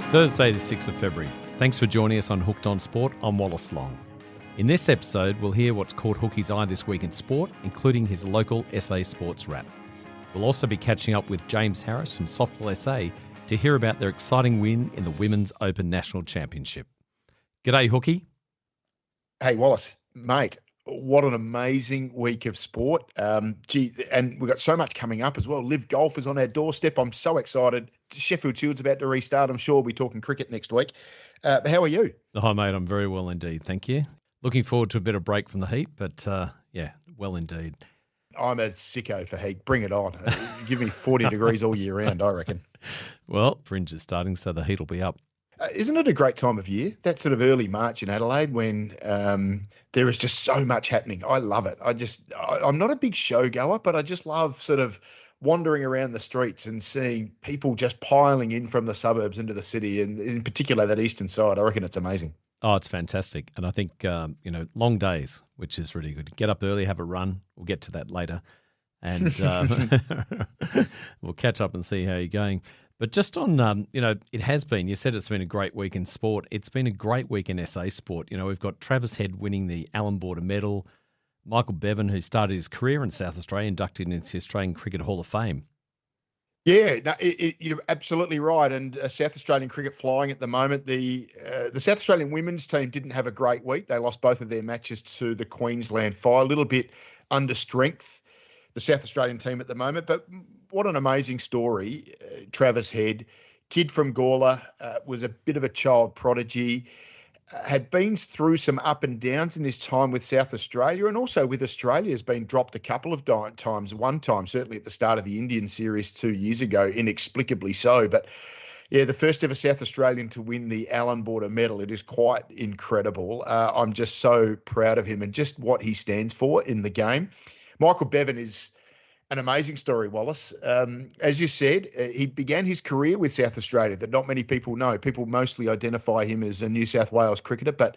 Thursday, the 6th of February. Thanks for joining us on Hooked on Sport. I'm Wallace Long. In this episode, we'll hear what's caught Hooky's eye this week in sport, including his local SA Sports Wrap. We'll also be catching up with James Harris from Softball SA to hear about their exciting win in the Women's Open National Championship. G'day, Hooky. Hey, Wallace, mate. What an amazing week of sport. And we've got so much coming up as well. Live Golf is on our doorstep. I'm so excited. Sheffield Shield's about to restart. I'm sure we'll be talking cricket next week. But how are you? Oh, mate, I'm very well indeed. Thank you. Looking forward to a bit of break from the heat, but well indeed. I'm a sicko for heat. Bring it on. Give me 40 degrees all year round, I reckon. Well, Fringe is starting, so the heat will be up. Isn't it a great time of year? That sort of early March in Adelaide when there is just so much happening. I love it. I'm not a big show goer, but I just love sort of wandering around the streets and seeing people just piling in from the suburbs into the city, and in particular that eastern side. I reckon it's amazing. Oh, it's fantastic. And I think, long days, which is really good. Get up early, have a run. We'll get to that later. And we'll catch up and see how you're going. But just on, it has been, you said it's been a great week in sport. It's been a great week in SA sport. We've got Travis Head winning the Allan Border Medal, Michael Bevan, who started his career in South Australia, inducted into the Australian Cricket Hall of Fame. Yeah, no, you're absolutely right. And South Australian cricket flying at the moment. The South Australian women's team didn't have a great week. They lost both of their matches to the Queensland Fire, a little bit under strength, the South Australian team at the moment. But what an amazing story. Travis Head, kid from Gawler, was a bit of a child prodigy, had been through some up and downs in his time with South Australia, and also with Australia has been dropped a couple of times. One time, certainly at the start of the Indian series 2 years ago, inexplicably so. But yeah, the first ever South Australian to win the Allan Border Medal. It is quite incredible. I'm just so proud of him and just what he stands for in the game. Michael Bevan is an amazing story, Wallace. As you said, he began his career with South Australia that not many people know. People mostly identify him as a New South Wales cricketer, but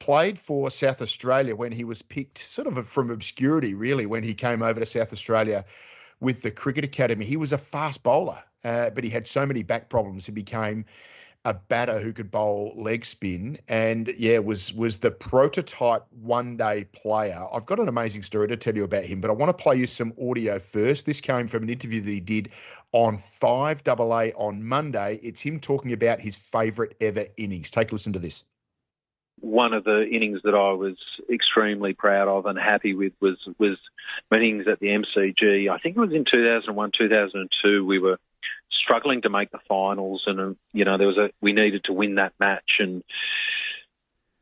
played for South Australia when he was picked sort of from obscurity, really, when he came over to South Australia with the Cricket Academy. He was a fast bowler, but he had so many back problems. He became a batter who could bowl leg spin and, was the prototype one-day player. I've got an amazing story to tell you about him, but I want to play you some audio first. This came from an interview that he did on 5AA on Monday. It's him talking about his favourite ever innings. Take a listen to this. One of the innings that I was extremely proud of and happy with was my innings at the MCG. I think it was in 2001, 2002. We were struggling to make the finals, and we needed to win that match. And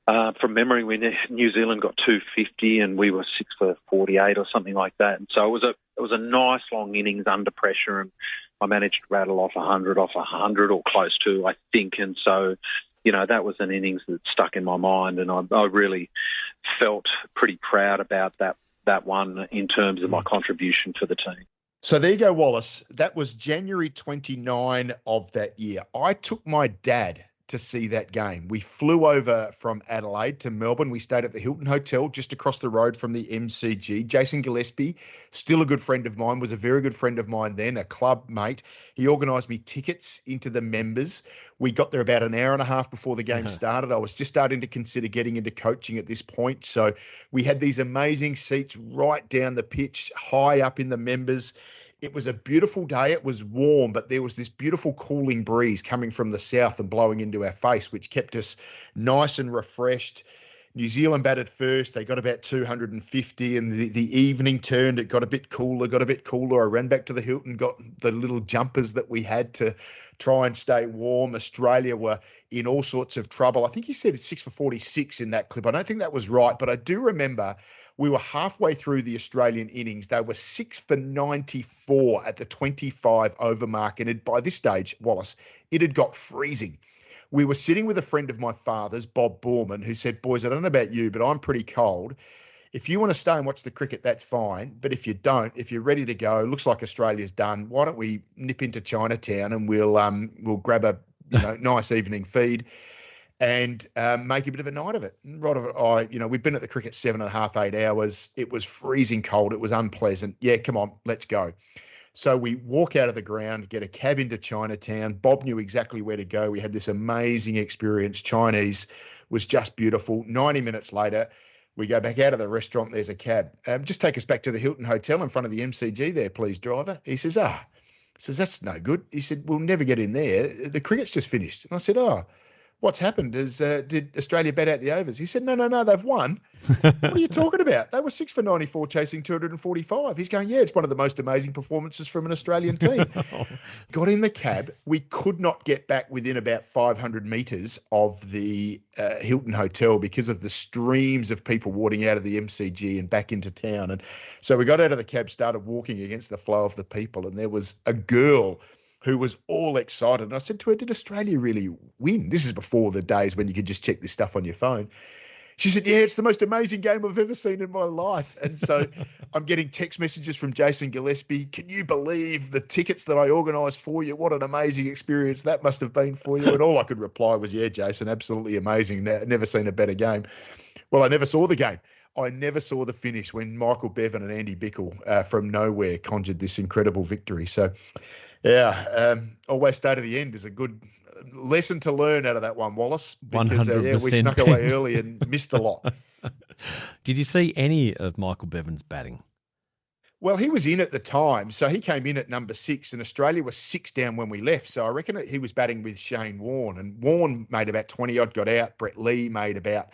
from memory, New Zealand got 250, and we were 6 for 48 or something like that. And so it was a nice long innings under pressure, and I managed to rattle off 100 or close to, I think. And so, that was an innings that stuck in my mind, and I really felt pretty proud about that one in terms of my contribution for the team. So there you go, Wallace. That was January 29 of that year. I took my dad to see that game. We flew over from Adelaide to Melbourne. We stayed at the Hilton Hotel just across the road from the MCG. Jason Gillespie, still a good friend of mine, was a very good friend of mine then, a club mate. He organised me tickets into the members. We got there about an hour and a half before the game started. I was just starting to consider getting into coaching at this point. So we had these amazing seats right down the pitch, high up in the members. It was a beautiful day. It was warm, but there was this beautiful cooling breeze coming from the south and blowing into our face, which kept us nice and refreshed. New Zealand batted first. They got about 250, and the evening turned. It got a bit cooler. I ran back to the Hilton, got the little jumpers that we had to try and stay warm. Australia were in all sorts of trouble. I think he said it's 6 for 46 in that clip. I don't think that was right, but I do remember we were halfway through the Australian innings. They were 6 for 94 at the 25 over mark. And by this stage, Wallace, it had got freezing. We were sitting with a friend of my father's, Bob Borman, who said, boys, I don't know about you, but I'm pretty cold. If you want to stay and watch the cricket, that's fine. But if you don't, if you're ready to go, looks like Australia's done. Why don't we nip into Chinatown and we'll grab a nice evening feed and make a bit of a night of it. We've been at the cricket 7.5, 8 hours. It was freezing cold. It was unpleasant. Yeah, come on, let's go. So we walk out of the ground, get a cab into Chinatown. Bob knew exactly where to go. We had this amazing experience. Chinese was just beautiful. 90 minutes later, we go back out of the restaurant. There's a cab. Just take us back to the Hilton Hotel in front of the MCG there, please, driver. He says, that's no good. He said, we'll never get in there. The cricket's just finished. And I said, what's happened? Did Australia bat out the overs? He said, no, they've won. What are you talking about? They were 6 for 94 chasing 245. He's going, yeah, it's one of the most amazing performances from an Australian team. Got in the cab. We could not get back within about 500 metres of the Hilton Hotel because of the streams of people walking out of the MCG and back into town. And so we got out of the cab, started walking against the flow of the people, and there was a girl who was all excited. And I said to her, did Australia really win? This is before the days when you could just check this stuff on your phone. She said, yeah, it's the most amazing game I've ever seen in my life. And so I'm getting text messages from Jason Gillespie. Can you believe the tickets that I organised for you? What an amazing experience that must have been for you. And all I could reply was, yeah, Jason, absolutely amazing. Never seen a better game. Well, I never saw the game. I never saw the finish when Michael Bevan and Andy Bickle from nowhere conjured this incredible victory. So, yeah, always stay to the end is a good lesson to learn out of that one, Wallace. Because 100%. We snuck away early and missed a lot. Did you see any of Michael Bevan's batting? Well, he was in at the time. So he came in at number 6 and Australia was 6 down when we left. So I reckon he was batting with Shane Warne, and Warne made about 20-odd, got out. Brett Lee made about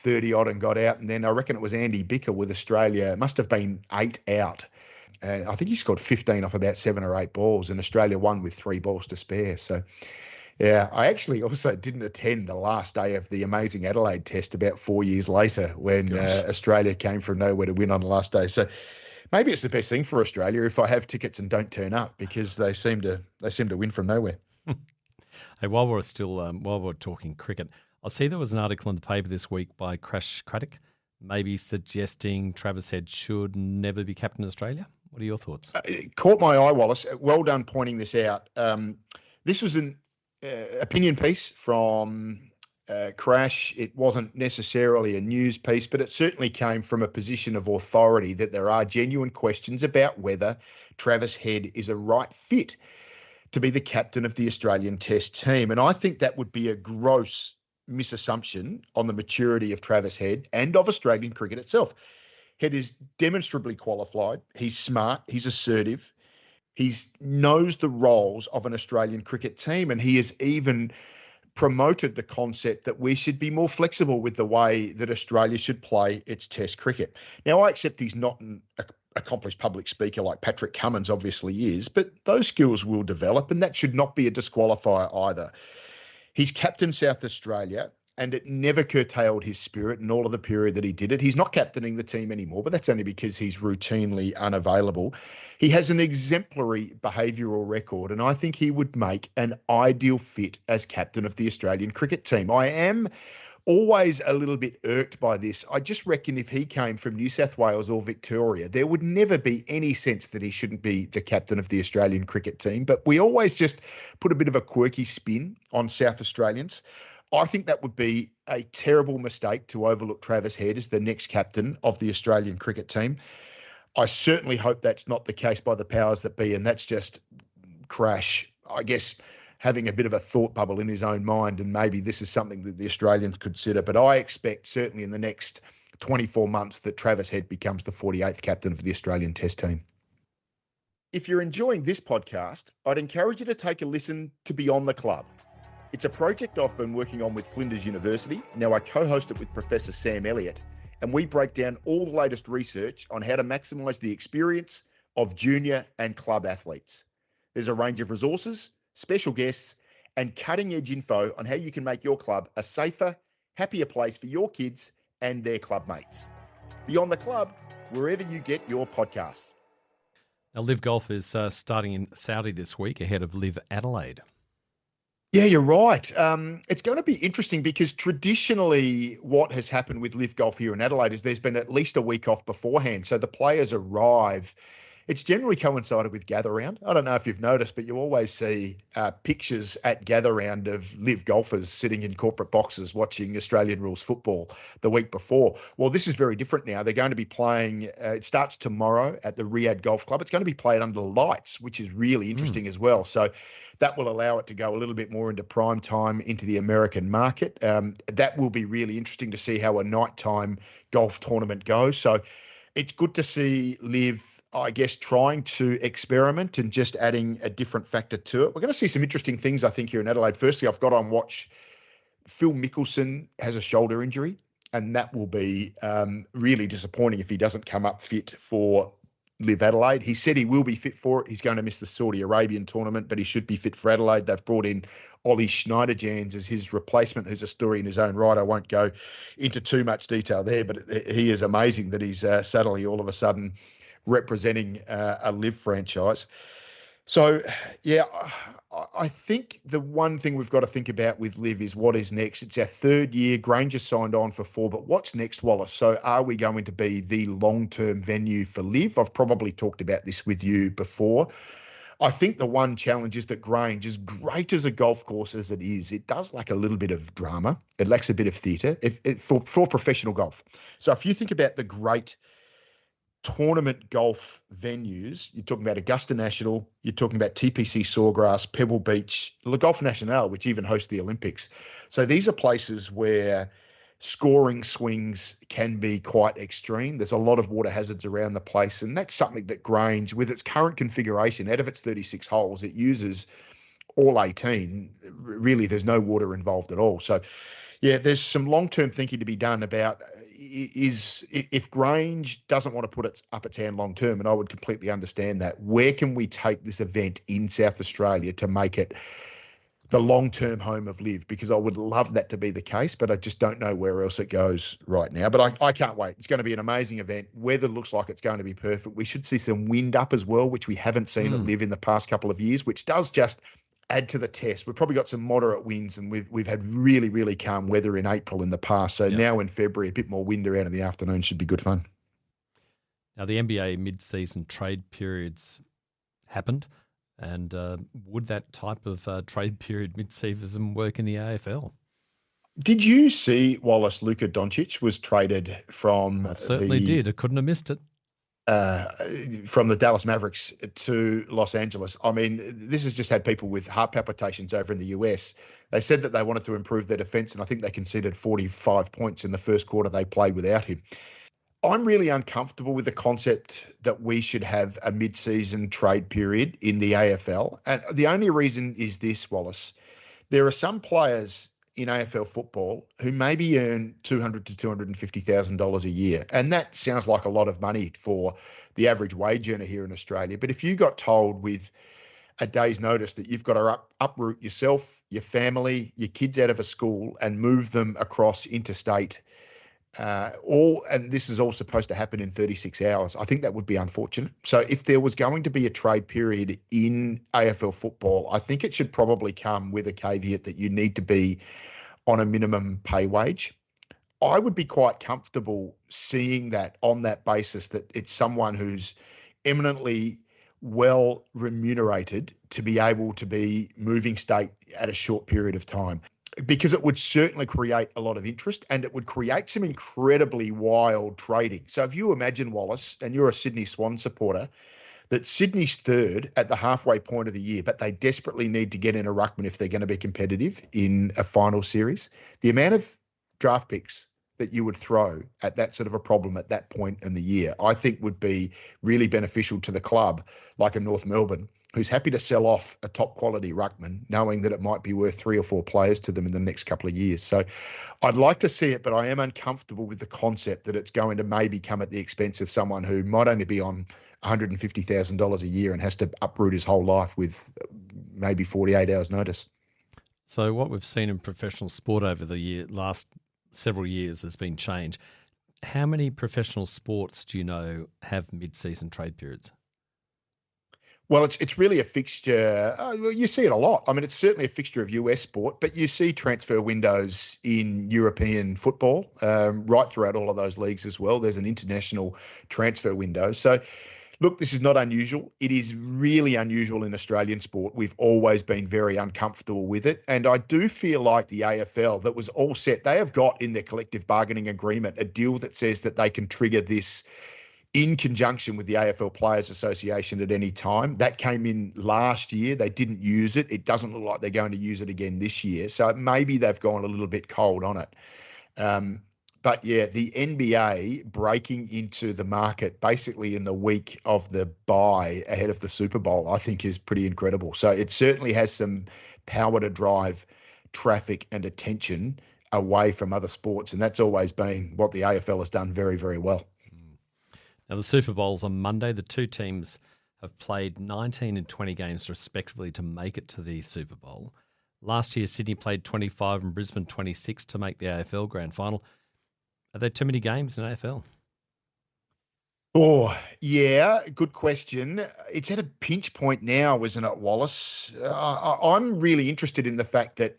30-odd and got out. And then I reckon it was Andy Bicker with Australia. It must have been 8 out. And I think he scored 15 off about 7 or 8 balls, and Australia won with 3 balls to spare. So, yeah, I actually also didn't attend the last day of the amazing Adelaide Test about 4 years later when Australia came from nowhere to win on the last day. So maybe it's the best thing for Australia if I have tickets and don't turn up, because they seem to win from nowhere. Hey, while we're talking cricket, I see there was an article in the paper this week by Crash Craddock, maybe suggesting Travis Head should never be captain of Australia. What are your thoughts? It caught my eye, Wallace. Well done pointing this out. This was an opinion piece from Crash. It wasn't necessarily a news piece, but it certainly came from a position of authority that there are genuine questions about whether Travis Head is a right fit to be the captain of the Australian Test team. And I think that would be a gross misassumption on the maturity of Travis Head and of Australian cricket itself. Head is demonstrably qualified. He's smart. He's assertive. He knows the roles of an Australian cricket team, and he has even promoted the concept that we should be more flexible with the way that Australia should play its Test cricket. Now, I accept he's not an accomplished public speaker like Patrick Cummins obviously is, but those skills will develop, and that should not be a disqualifier either. He's captained South Australia, and it never curtailed his spirit in all of the period that he did it. He's not captaining the team anymore, but that's only because he's routinely unavailable. He has an exemplary behavioural record, and I think he would make an ideal fit as captain of the Australian cricket team. I am always a little bit irked by this. I just reckon if he came from New South Wales or Victoria, there would never be any sense that he shouldn't be the captain of the Australian cricket team. But we always just put a bit of a quirky spin on South Australians. I think that would be a terrible mistake to overlook Travis Head as the next captain of the Australian cricket team. I certainly hope that's not the case by the powers that be, and that's just Crash, I guess, having a bit of a thought bubble in his own mind, and maybe this is something that the Australians consider. But I expect certainly in the next 24 months that Travis Head becomes the 48th captain of the Australian Test team. If you're enjoying this podcast, I'd encourage you to take a listen to Beyond the Club. It's a project I've been working on with Flinders University. Now I co-host it with Professor Sam Elliott, and we break down all the latest research on how to maximise the experience of junior and club athletes. There's a range of resources, special guests, and cutting-edge info on how you can make your club a safer, happier place for your kids and their club mates. Beyond the Club, wherever you get your podcasts. Now, Live Golf is starting in Saudi this week ahead of Live Adelaide. Yeah, you're right. It's going to be interesting because traditionally what has happened with Live Golf here in Adelaide is there's been at least a week off beforehand. So the players arrive it's generally coincided with Gather Round. I don't know if you've noticed, but you always see pictures at Gather Round of live golfers sitting in corporate boxes watching Australian rules football the week before. Well, this is very different now. They're going to be playing, it starts tomorrow at the Riyadh Golf Club. It's going to be played under the lights, which is really interesting as well. So that will allow it to go a little bit more into prime time into the American market. That will be really interesting to see how a nighttime golf tournament goes. So it's good to see Liv, I guess, trying to experiment and just adding a different factor to it. We're going to see some interesting things, I think, here in Adelaide. Firstly, I've got on watch Phil Mickelson has a shoulder injury, and that will be really disappointing if he doesn't come up fit for Live Adelaide. He said he will be fit for it. He's going to miss the Saudi Arabian tournament, but he should be fit for Adelaide. They've brought in Ollie Schneiderjans as his replacement, who's a story in his own right. I won't go into too much detail there, but he is amazing that he's suddenly all of a sudden representing a Live franchise. So, yeah, I think the one thing we've got to think about with Liv is what is next. It's our third year. Granger signed on for 4, but what's next, Wallace? So are we going to be the long-term venue for Liv? I've probably talked about this with you before. I think the one challenge is that Grange, as great as a golf course as it is, it does lack a little bit of drama. It lacks a bit of theatre for professional golf. So if you think about the great tournament golf venues, you're talking about Augusta National, you're talking about TPC Sawgrass, Pebble Beach, Le Golf National, which even hosts the Olympics. So these are places where scoring swings can be quite extreme. There's a lot of water hazards around the place, and that's something that Grange, with its current configuration, out of its 36 holes, it uses all 18. Really, there's no water involved at all. So, yeah, there's some long-term thinking to be done about is if Grange doesn't want to put its hand long-term, and I would completely understand that, where can we take this event in South Australia to make it the long-term home of Liv? Because I would love that to be the case, but I just don't know where else it goes right now. But I can't wait. It's going to be an amazing event. Weather looks like it's going to be perfect. We should see some wind up as well, which we haven't seen at Liv in the past couple of years, which does just add to the test. We've probably got some moderate winds, and we've had really, really calm weather in April in the past. So now in February, a bit more wind around in the afternoon should be good fun. Now, the NBA mid-season trade periods happened. And would that type of trade period mid-season work in the AFL? Did you see, Wallace, Luka Doncic was traded from... I certainly did. I couldn't have missed it. From the Dallas Mavericks to Los Angeles. I mean, this has just had people with heart palpitations over in the US. They said that they wanted to improve their defense, and I think they conceded 45 points in the first quarter they played without him. I'm really uncomfortable with the concept that we should have a mid-season trade period in the AFL. And the only reason is this, Wallace. There are some players in AFL football who maybe earn $200,000 to $250,000 a year. And that sounds like a lot of money for the average wage earner here in Australia. But if you got told with a day's notice that you've got to uproot yourself, your family, your kids out of a school and move them across interstate, and this is all supposed to happen in 36 hours, I think that would be unfortunate. So if there was going to be a trade period in AFL football, I think it should probably come with a caveat that you need to be on a minimum pay wage. I would be quite comfortable seeing that on that basis, that it's someone who's eminently well remunerated to be able to be moving state at a short period of time, because it would certainly create a lot of interest and it would create some incredibly wild trading. So if you imagine, Wallace, and you're a Sydney Swan supporter, that Sydney's third at the halfway point of the year, but they desperately need to get in a ruckman if they're going to be competitive in a final series. The amount of draft picks that you would throw at that sort of a problem at that point in the year, I think would be really beneficial to the club like a North Melbourne, who's happy to sell off a top quality ruckman, knowing that it might be worth 3 or 4 players to them in the next couple of years. So I'd like to see it, but I am uncomfortable with the concept that it's going to maybe come at the expense of someone who might only be on $150,000 a year and has to uproot his whole life with maybe 48 hours notice. So what we've seen in professional sport over the last several years has been change. How many professional sports do you know have mid-season trade periods? Well, it's really a fixture. You see it a lot. I mean, it's certainly a fixture of US sport, but you see transfer windows in European football right throughout all of those leagues as well. There's an international transfer window. So, Look, this is not unusual. It is really unusual in Australian sport. We've always been very uncomfortable with it. And I do feel like the AFL, that was all set, they have got in their collective bargaining agreement a deal that says that they can trigger this in conjunction with the AFL Players Association at any time. That came in last year. They didn't use it. It doesn't look like they're going to use it again this year. So maybe they've gone a little bit cold on it. But yeah, the NBA breaking into the market basically in the week of the bye ahead of the Super Bowl, I think is pretty incredible. So it certainly has some power to drive traffic and attention away from other sports. And that's always been what the AFL has done very, very well. Now, the Super Bowl's on Monday. The two teams have played 19 and 20 games respectively to make it to the Super Bowl. Last year, Sydney played 25 and Brisbane 26 to make the AFL Grand Final. Are there too many games in AFL? Oh, yeah, good question. It's at a pinch point now, isn't it, Wallace? I'm really interested in the fact that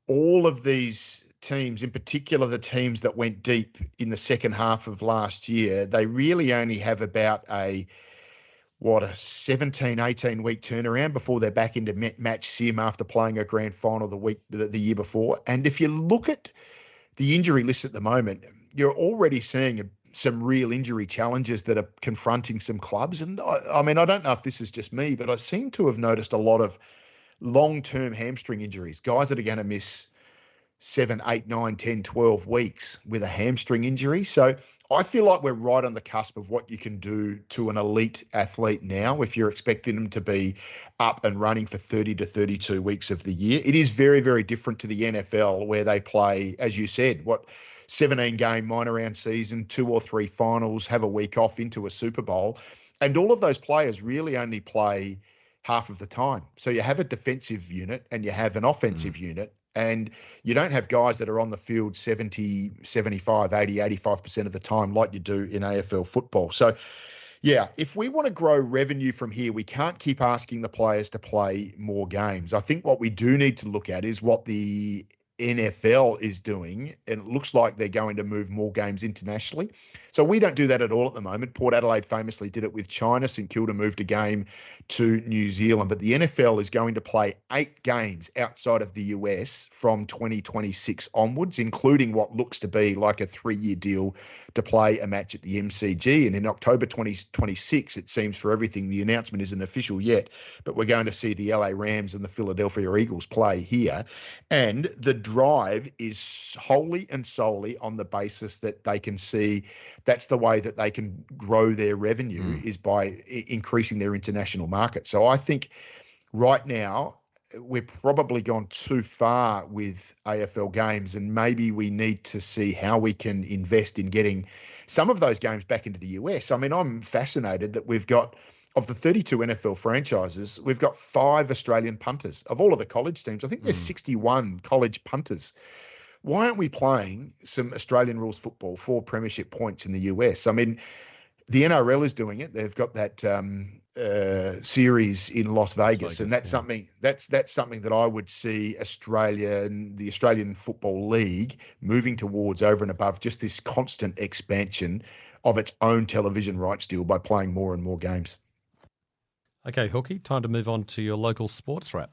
all of these teams, in particular the teams that went deep in the second half of last year, they really only have about a 17, 18 week turnaround before they're back into match sim after playing a grand final the year before. And if you look at the injury list at the moment, you're already seeing some real injury challenges that are confronting some clubs. And I mean, I don't know if this is just me, but I seem to have noticed a lot of long-term hamstring injuries, guys that are going to miss 7, 8, 9, 10, 12 weeks with a hamstring injury. So I feel like we're right on the cusp of what you can do to an elite athlete now if you're expecting them to be up and running for 30 to 32 weeks of the year. It is very, very different to the NFL where they play, as you said, 17-game minor round season, 2 or 3 finals, have a week off into a Super Bowl. And all of those players really only play half of the time. So you have a defensive unit and you have an offensive unit. And you don't have guys that are on the field 70, 75, 80, 85% of the time like you do in AFL football. So, yeah, if we want to grow revenue from here, we can't keep asking the players to play more games. I think what we do need to look at is what the NFL is doing, and it looks like they're going to move more games internationally. So we don't do that at all at the moment. Port Adelaide famously did it with China. St Kilda moved a game to New Zealand, but the NFL is going to play 8 games outside of the US from 2026 onwards, including what looks to be like a 3-year deal to play a match at the MCG. And in October 2026, it seems for everything, the announcement isn't official yet, but we're going to see the LA Rams and the Philadelphia Eagles play here. And the drive is wholly and solely on the basis that they can see that's the way that they can grow their revenue is by increasing their international market. So I think right now we're probably gone too far with AFL games, and maybe we need to see how we can invest in getting some of those games back into the US. I mean, I'm fascinated that we've got, of the 32 NFL franchises, we've got 5 Australian punters. Of all of the college teams, I think there's 61 college punters. Why aren't we playing some Australian rules football for premiership points in the US? I mean, the NRL is doing it. They've got that series in Las Vegas, and that's something that's something that I would see Australia and the Australian Football League moving towards over and above just this constant expansion of its own television rights deal by playing more and more games. Okay, Hooky, time to move on to your local sports wrap.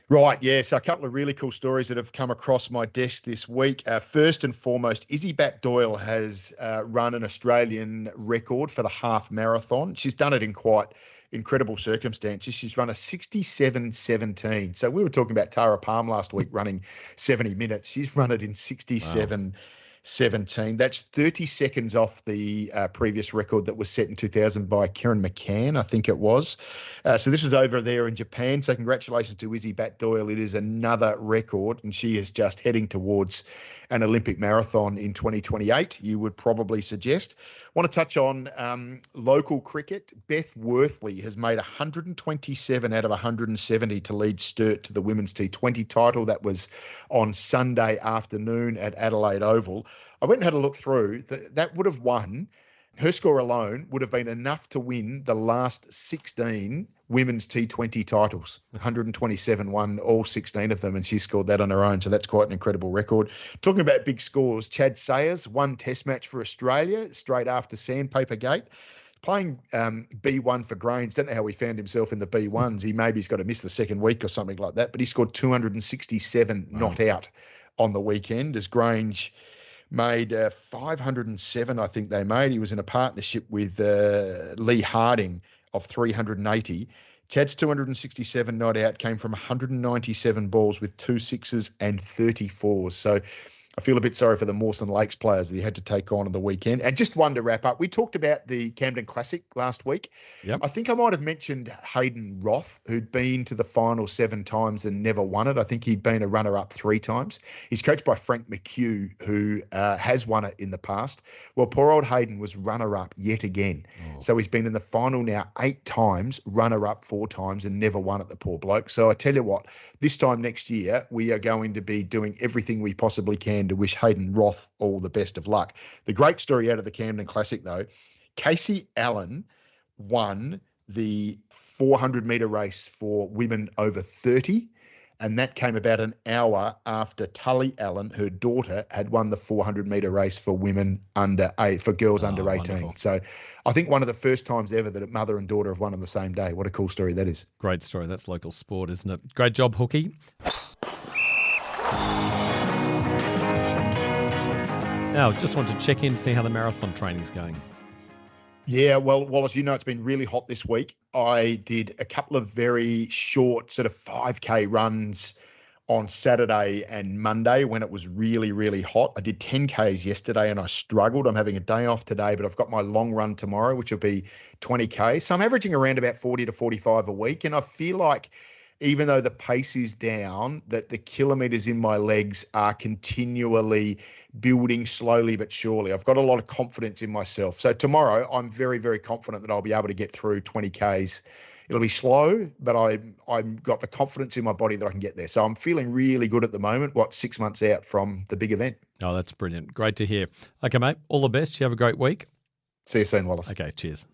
Right, yeah, so a couple of really cool stories that have come across my desk this week. First and foremost, Izzy Bat-Doyle has run an Australian record for the half marathon. She's done it in quite incredible circumstances. She's run a 67:17. So we were talking about Tara Palm last week running 70 minutes. She's run it in 67:17. That's 30 seconds off the previous record that was set in 2000 by Karen McCann, I think it was. So this was over there in Japan. So congratulations to Izzy Bat-Doyle. It is another record, and she is just heading towards an Olympic marathon in 2028, you would probably suggest. Want to touch on local cricket. Beth Worthley has made 127 out of 170 to lead Sturt to the Women's T20 title. That was on Sunday afternoon at Adelaide Oval. I went and had a look through. That would have won. Her score alone would have been enough to win the last 16 women's T20 titles. 127 won all 16 of them, and she scored that on her own. So that's quite an incredible record. Talking about big scores, Chad Sayers won Test match for Australia straight after Sandpaper Gate. playing B1 for Grange. Don't know how he found himself in the B1s. He's got to miss the second week or something like that, but he scored 267 not out on the weekend as Grange made 507, I think they made. He was in a partnership with Lee Harding of 380. Chad's 267 not out came from 197 balls with 2 sixes and 34s. So I feel a bit sorry for the Mawson Lakes players that he had to take on the weekend. And just one to wrap up, we talked about the Camden Classic last week. Yep. I think I might have mentioned Hayden Roth, who'd been to the final 7 times and never won it. I think he'd been a runner-up 3 times. He's coached by Frank McHugh, who has won it in the past. Well, poor old Hayden was runner-up yet again. Oh. So he's been in the final now 8 times, runner-up 4 times, and never won it, the poor bloke. So I tell you what, this time next year, we are going to be doing everything we possibly can to wish Hayden Roth all the best of luck. The great story out of the Camden Classic, though, Casey Allen won the 400-metre race for women over 30, and that came about an hour after Tully Allen, her daughter, had won the 400-metre race for women for girls under 18. Wonderful. So I think one of the first times ever that a mother and daughter have won on the same day. What a cool story that is. Great story. That's local sport, isn't it? Great job, Hooky. Now, just want to check in, see how the marathon training's going. Yeah, well, Wallace, it's been really hot this week. I did a couple of very short sort of 5K runs on Saturday and Monday when it was really, really hot. I did 10Ks yesterday and I struggled. I'm having a day off today, but I've got my long run tomorrow, which will be 20Ks. So I'm averaging around about 40 to 45 a week. And I feel like even though the pace is down, that the kilometres in my legs are continually building slowly but surely. I've got a lot of confidence in myself. So tomorrow, I'm very, very confident that I'll be able to get through 20Ks. It'll be slow, but I've got the confidence in my body that I can get there. So I'm feeling really good at the moment, 6 months out from the big event. Oh, that's brilliant. Great to hear. Okay, mate, all the best. You have a great week. See you soon, Wallace. Okay, cheers.